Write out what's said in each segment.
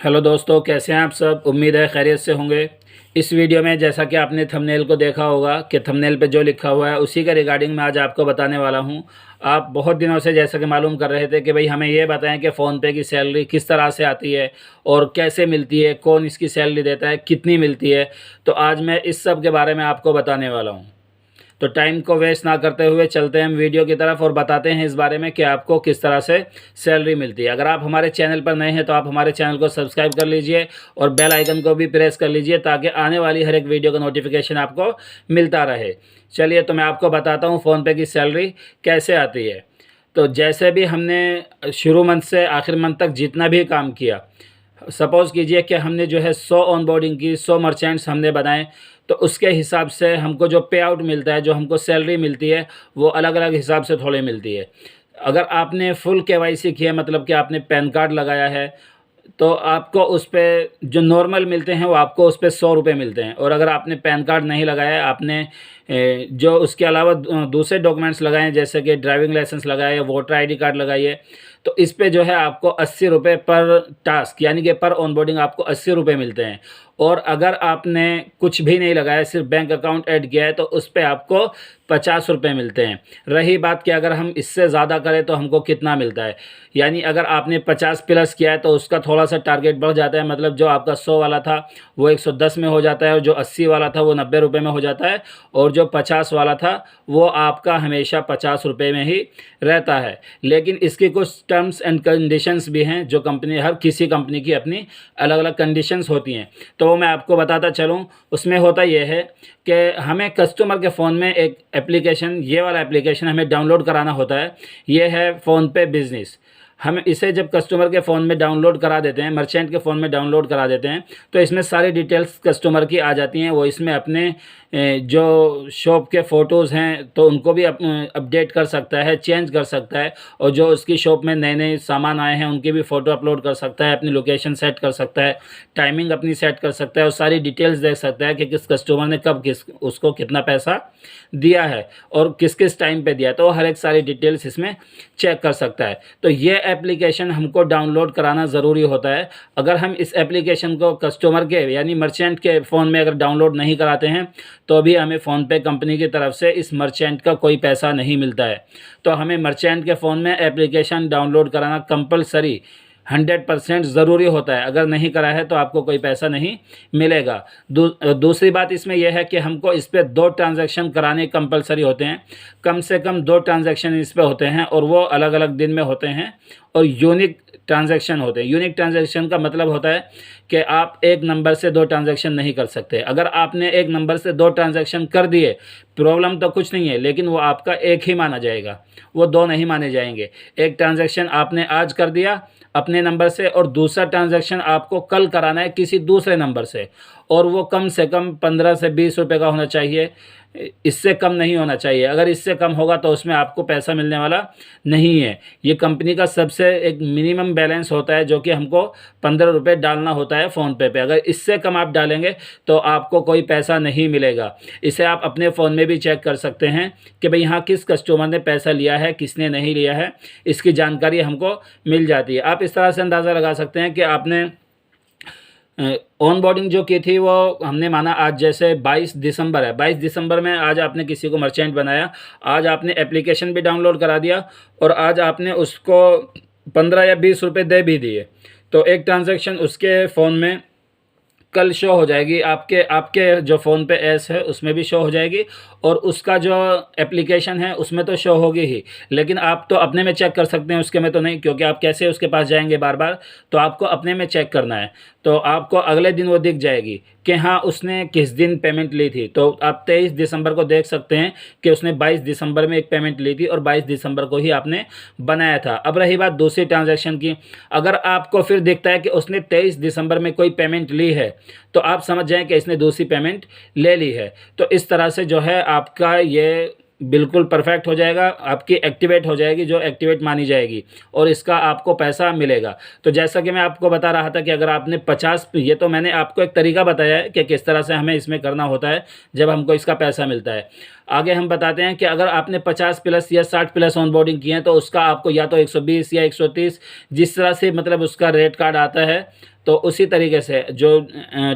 Hello दोस्तों, कैसे हैं आप सब। उम्मीद है खैरियत से होंगे। इस वीडियो में जैसा कि आपने थंबनेल को देखा होगा कि थंबनेल पे जो लिखा हुआ है उसी के रिगार्डिंग मैं आज आपको बताने वाला हूं। आप बहुत दिनों से जैसा कि मालूम कर रहे थे कि भाई हमें ये बताएं कि फ़ोनपे की सैलरी किस तरह से आती है और कैसे मिलती है, कौन इसकी सैलरी देता है, कितनी मिलती है। तो आज मैं इस सब के बारे में आपको बताने वाला हूँ। तो टाइम को वेस्ट ना करते हुए चलते हैं हम वीडियो की तरफ और बताते हैं इस बारे में कि आपको किस तरह से सैलरी मिलती है। अगर आप हमारे चैनल पर नए हैं तो आप हमारे चैनल को सब्सक्राइब कर लीजिए और बेल आइकन को भी प्रेस कर लीजिए ताकि आने वाली हर एक वीडियो का नोटिफिकेशन आपको मिलता रहे। चलिए, तो मैं आपको बताता हूँ फ़ोनपे की सैलरी कैसे आती है। तो जैसे भी हमने शुरू मंथ से आखिर मंथ तक जितना भी काम किया, सपोज़ कीजिए कि हमने जो है 100 ऑनबोर्डिंग की, 100 मर्चेंट्स हमने बनाए, तो उसके हिसाब से हमको जो पे आउट मिलता है, जो हमको सैलरी मिलती है, वो अलग अलग हिसाब से थोड़ी मिलती है। अगर आपने फुल केवाईसी किया, मतलब कि आपने पैन कार्ड लगाया है, तो आपको उस पे जो नॉर्मल मिलते हैं वो आपको उस पे 100 रुपये मिलते हैं। और अगर आपने पैन कार्ड नहीं लगाया है, आपने जो उसके अलावा दूसरे डॉक्यूमेंट्स लगाए हैं, जैसे कि ड्राइविंग लाइसेंस लगाए, वोटर आईडी कार्ड लगाइए, तो इस पे जो है आपको 80 रुपये पर टास्क, यानी कि पर ऑनबोर्डिंग आपको 80 रुपये मिलते हैं। और अगर आपने कुछ भी नहीं लगाया, सिर्फ बैंक अकाउंट ऐड किया है, तो उस पे आपको 50 रुपये मिलते हैं। रही बात कि अगर हम इससे ज़्यादा करें तो हमको कितना मिलता है, यानी अगर आपने 50 प्लस किया है तो उसका थोड़ा सा टारगेट बढ़ जाता है। मतलब जो आपका 100 वाला था वो 110 में हो जाता है, और जो 80 वाला था वो 90 रुपये में हो जाता है, और जो 50 वाला था वो आपका हमेशा 50 रुपये में ही रहता है। लेकिन इसकी कुछ टर्म्स एंड कंडीशंस भी हैं, जो कंपनी, हर किसी कंपनी की अपनी अलग अलग कंडीशंस होती हैं, तो वो मैं आपको बताता चलूँ। उसमें होता यह है कि हमें कस्टमर के फ़ोन में एक एप्लीकेशन, ये वाला एप्लीकेशन हमें डाउनलोड कराना होता है। ये है फ़ोनपे बिज़नेस। हम इसे जब कस्टमर के फ़ोन में डाउनलोड करा देते हैं, मर्चेंट के फ़ोन में डाउनलोड करा देते हैं, तो इसमें सारी डिटेल्स कस्टमर की आ जाती हैं। वो इसमें अपने जो शॉप के फ़ोटोज़ हैं तो उनको भी अपडेट कर सकता है, चेंज कर सकता है, और जो उसकी शॉप में नए नए सामान आए हैं उनकी भी फ़ोटो अपलोड कर सकता है, अपनी लोकेशन सेट कर सकता है, टाइमिंग अपनी सेट कर सकता है, और सारी डिटेल्स देख सकता है कि किस कस्टमर ने कब उसको कितना पैसा दिया है और किस किस टाइम पे दिया है। तो हर एक सारी डिटेल्स इसमें चेक कर सकता है। तो ये एप्लीकेशन हमको डाउनलोड कराना ज़रूरी होता है। अगर हम इस एप्लीकेशन को कस्टमर के, यानी मर्चेंट के फ़ोन में अगर डाउनलोड नहीं कराते हैं, तो भी हमें फ़ोनपे कंपनी की तरफ से इस मर्चेंट का कोई पैसा नहीं मिलता है। तो हमें मर्चेंट के फ़ोन में एप्लीकेशन डाउनलोड कराना कंपलसरी 100% ज़रूरी होता है। अगर नहीं करा है तो आपको कोई पैसा नहीं मिलेगा। दूसरी बात इसमें यह है कि हमको इस पे 2 ट्रांज़ैक्शन कराने कंपलसरी होते हैं। कम से कम 2 ट्रांज़ैक्शन इस पे होते हैं, और वो अलग अलग दिन में होते हैं, और यूनिक ट्रांज़ैक्शन होते हैं। यूनिक ट्रांज़ैक्शन का मतलब होता है कि आप एक नंबर से 2 ट्रांज़ैक्शन नहीं कर सकते। अगर आपने एक नंबर से 2 ट्रांज़ैक्शन कर दिए, प्रॉब्लम तो कुछ नहीं है, लेकिन वो आपका एक ही माना जाएगा, वो 2 नहीं माने जाएंगे। एक ट्रांज़ैक्शन आपने आज कर दिया अपने नंबर से, और दूसरा ट्रांज़ैक्शन आपको कल कराना है किसी दूसरे नंबर से, और वो कम से कम 15 से 20 रुपये का होना चाहिए, इससे कम नहीं होना चाहिए। अगर इससे कम होगा तो उसमें आपको पैसा मिलने वाला नहीं है। ये कंपनी का सबसे एक मिनिमम बैलेंस होता है, जो कि हमको 15 रुपये डालना होता है फ़ोनपे पे। अगर इससे कम आप डालेंगे तो आपको कोई पैसा नहीं मिलेगा। इसे आप अपने फ़ोन में भी चेक कर सकते हैं कि भाई हाँ, किस कस्टमर ने पैसा लिया है, किसने नहीं लिया है, इसकी जानकारी हमको मिल जाती है। आप इस तरह से अंदाज़ा लगा सकते हैं कि आपने ऑन बोर्डिंग जो की थी वो हमने माना आज जैसे 22 दिसंबर है, 22 दिसंबर में आज आपने किसी को मर्चेंट बनाया, आज आपने एप्लीकेशन भी डाउनलोड करा दिया, और आज आपने उसको 15 या 20 रुपये दे भी दिए, तो एक ट्रांजैक्शन उसके फ़ोन में कल शो हो जाएगी। आपके आपके जो फ़ोन पे ऐस है उसमें भी शो हो जाएगी, और उसका जो एप्लीकेशन है उसमें तो शो होगी ही, लेकिन आप तो अपने में चेक कर सकते हैं, उसके में तो नहीं, क्योंकि आप कैसे उसके पास जाएंगे बार बार। तो आपको अपने में चेक करना है, तो आपको अगले दिन वो दिख जाएगी कि हाँ, उसने किस दिन पेमेंट ली थी। तो आप 23 दिसंबर को देख सकते हैं कि उसने 22 दिसंबर में एक पेमेंट ली थी, और 22 दिसंबर को ही आपने बनाया था। अब रही बात दूसरी ट्रांजैक्शन की, अगर आपको फिर दिखता है कि उसने 23 दिसंबर में कोई पेमेंट ली है, तो आप समझ जाएं कि इसने दूसरी पेमेंट ले ली है। तो इस तरह से जो है आपका ये बिल्कुल परफेक्ट हो जाएगा, आपकी एक्टिवेट हो जाएगी, जो एक्टिवेट मानी जाएगी, और इसका आपको पैसा मिलेगा। तो जैसा कि मैं आपको बता रहा था कि अगर आपने 50, ये तो मैंने आपको एक तरीका बताया है कि किस तरह से हमें इसमें करना होता है जब हमको इसका पैसा मिलता है। आगे हम बताते हैं कि अगर आपने 50 प्लस या 60 प्लस ऑनबोर्डिंग किए हैं तो उसका आपको या तो 120 या 130 जिस तरह से मतलब उसका रेट कार्ड आता है, तो उसी तरीके से जो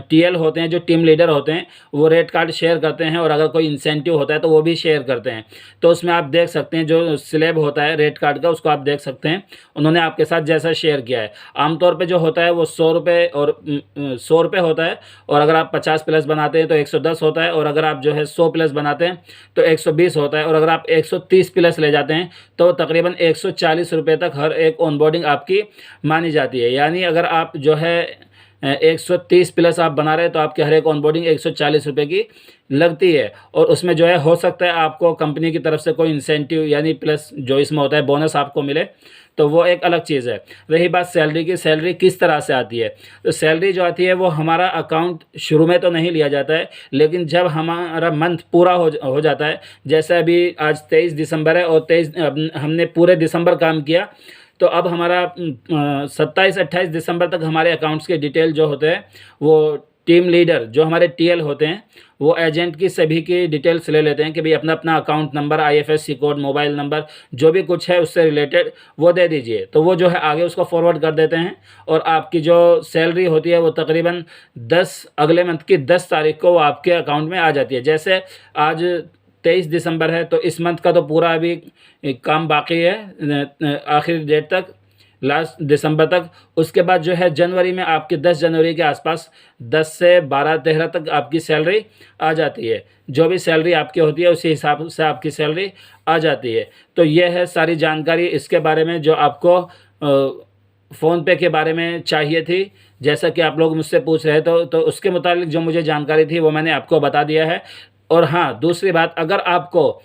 टीएल होते हैं, जो टीम लीडर होते हैं, वो रेट कार्ड शेयर करते हैं और अगर कोई इंसेंटिव होता है तो वो भी शेयर करते हैं। तो उसमें आप देख सकते हैं जो स्लैब होता है रेट कार्ड का, उसको आप देख सकते हैं उन्होंने आपके साथ जैसा शेयर किया है। आमतौर पे जो होता है वो 100 रुपये और 100 रुपये होता है, और अगर आप 50 प्लस बनाते हैं तो 110 होता है, और अगर आप जो है 100 प्लस बनाते हैं तो 120 होता है, और अगर आप 130 प्लस ले जाते हैं तो तकरीबन 140 रुपये तक हर एक ऑनबोर्डिंग आपकी मानी जाती है। यानी अगर आप जो है 130 प्लस आप बना रहे हैं तो आपके हर एक ऑनबोर्डिंग 140 रुपये की लगती है। और उसमें जो है हो सकता है आपको कंपनी की तरफ से कोई इंसेंटिव यानी प्लस जो इसमें होता है बोनस आपको मिले, तो वो एक अलग चीज़ है। रही बात सैलरी की, सैलरी किस तरह से आती है, तो सैलरी जो आती है वो हमारा अकाउंट शुरू में तो नहीं लिया जाता है, लेकिन जब हमारा मंथ पूरा हो जाता है, जैसे अभी आज 23 दिसंबर है और 23 हमने पूरे दिसंबर काम किया, तो अब हमारा 27-28 दिसंबर तक हमारे अकाउंट्स के डिटेल जो होते हैं वो टीम लीडर जो हमारे टीएल होते हैं वो एजेंट की सभी की डिटेल्स ले लेते हैं कि भाई अपना अपना account number, IFSC code, mobile number, जो भी कुछ है उससे रिलेटेड वो दे दीजिए। तो वो जो है आगे उसको फॉरवर्ड कर देते हैं और आपकी जो सैलरी होती है वो तकरीबन 10 अगले मंथ की 10 तारीख को वो आपके अकाउंट में आ जाती है। जैसे आज 23 दिसंबर है तो इस मंथ का तो पूरा अभी काम बाकी है आखिरी डेट तक, लास्ट दिसंबर तक। उसके बाद जो है जनवरी में आपके 10 जनवरी के आसपास 10 से 12-13 तक आपकी सैलरी आ जाती है। जो भी सैलरी आपकी होती है उसी हिसाब से आपकी सैलरी आ जाती है। तो यह है सारी जानकारी इसके बारे में जो आपको फ़ोनपे के बारे में चाहिए थी। जैसा कि आप लोग मुझसे पूछ रहे थे तो उसके मुताबिक जो मुझे जानकारी थी वो मैंने आपको बता दिया है। और हाँ, दूसरी बात, अगर आपको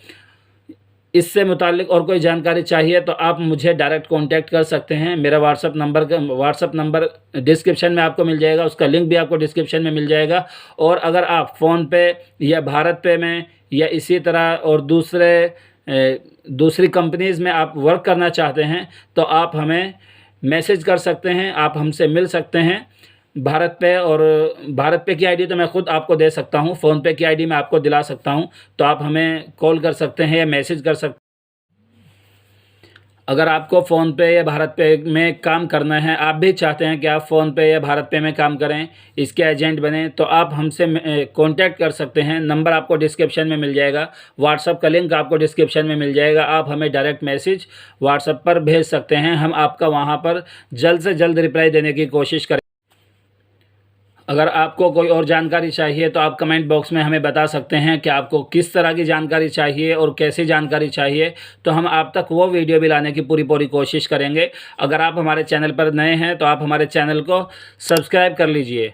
इससे मुताल्लिक और कोई जानकारी चाहिए तो आप मुझे डायरेक्ट कांटेक्ट कर सकते हैं। मेरा व्हाट्सअप नंबर डिस्क्रिप्शन में आपको मिल जाएगा, उसका लिंक भी आपको डिस्क्रिप्शन में मिल जाएगा। और अगर आप फ़ोनपे या भारत पे में या इसी तरह और दूसरी कंपनीज़ में आप वर्क करना चाहते हैं तो आप हमें मैसेज कर सकते हैं, आप हमसे मिल सकते हैं। भारत पे की आईडी तो मैं खुद आपको दे सकता हूँ, फ़ोनपे की आईडी मैं आपको दिला सकता हूँ, तो आप हमें कॉल कर सकते हैं या मैसेज कर सकते हैं। अगर आपको फ़ोनपे या भारत पे में काम करना है, आप भी चाहते हैं कि आप फ़ोनपे या भारत पे में काम करें, इसके एजेंट बनें, तो आप हमसे कांटेक्ट कर सकते हैं। नंबर आपको डिस्क्रिप्शन में मिल जाएगा, व्हाट्सअप का लिंक आपको डिस्क्रिप्शन में मिल जाएगा। आप हमें डायरेक्ट मैसेज व्हाट्सअप पर भेज सकते हैं, हम आपका वहाँ पर जल्द से जल्द रिप्लाई देने की कोशिश करें। अगर आपको कोई और जानकारी चाहिए तो आप कमेंट बॉक्स में हमें बता सकते हैं कि आपको किस तरह की जानकारी चाहिए और कैसी जानकारी चाहिए, तो हम आप तक वो वीडियो भी लाने की पूरी कोशिश करेंगे। अगर आप हमारे चैनल पर नए हैं तो आप हमारे चैनल को सब्सक्राइब कर लीजिए।